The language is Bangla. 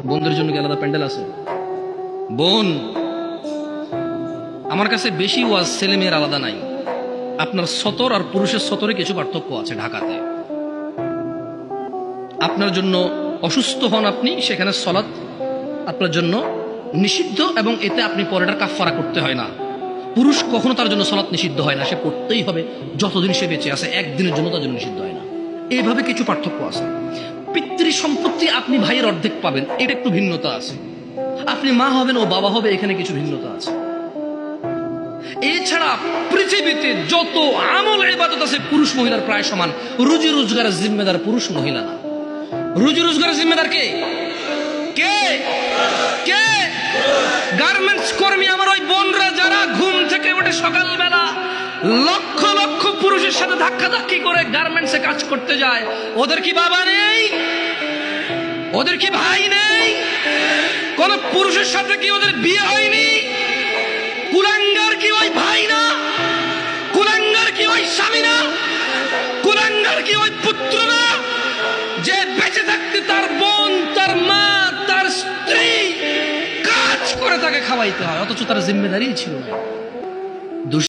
বোনদের জন্য কি আলাদা প্যান্ডেল আছে? বোন, আমার কাছে বেশি ওয়াজ ছেলে মেয়ের আলাদা নাই। আপনার সতর আর পুরুষের সতরে কিছু পার্থক্য আছে। ঢাকাতে আপনার জন্য অসুস্থ হন আপনি, সেখানে সলাৎ আপনার জন্য নিষিদ্ধ এবং এতে আপনি পরেটার কাফফারা করতে হয় না। পুরুষ কখনো তার জন্য সলাৎ নিষিদ্ধ হয় না, সে করতেই হবে যতদিন সে বেঁচে আছে, একদিনের জন্য তার জন্য নিষিদ্ধ হয় না। এইভাবে কিছু পার্থক্য আছে। পিতৃ সম্পত্তি আপনি ভাইয়ের অর্ধেক পাবেন, এটা একটু ভিন্নতা আছে। আপনি মা হবেন ও বাবা হবে, এখানে কিছু ভিন্নতা আছে। এছাড়া পৃথিবীতে যত আমল ইবাদত আছে পুরুষ মহিলার প্রায় সমান। রুজি রোজগারের জিম্মেদার পুরুষ, মহিলা না। রুজি রোজগারের জিম্মেদার কে? কে কে? গার্মেন্টস কর্মী আমার ওই বোনরা যারা ঘুম থেকে উঠে সকালবেলা লক্ষ লক্ষ পুরুষের সাথে ধাক্কাধাক্কি করে গার্মেন্টসে কাজ করতে যায়, ওদের কি বাবা নেই? ওদের কি ভাই নেই? কোন পুরুষের সাথে কি ওদের বিয়ে হয়নি? কুলাঙ্গার কি ওই ভাই না? কুলাঙ্গার কি ওই স্বামী না? কুলাঙ্গার কি ওই পুত্র না? যে বেঁচে থাকতে তার বোন, তার মা, তার স্ত্রী কাজ করে তাকে খাওয়াইতে হয়, অথচ তার জিম্মেদারি ছিল না।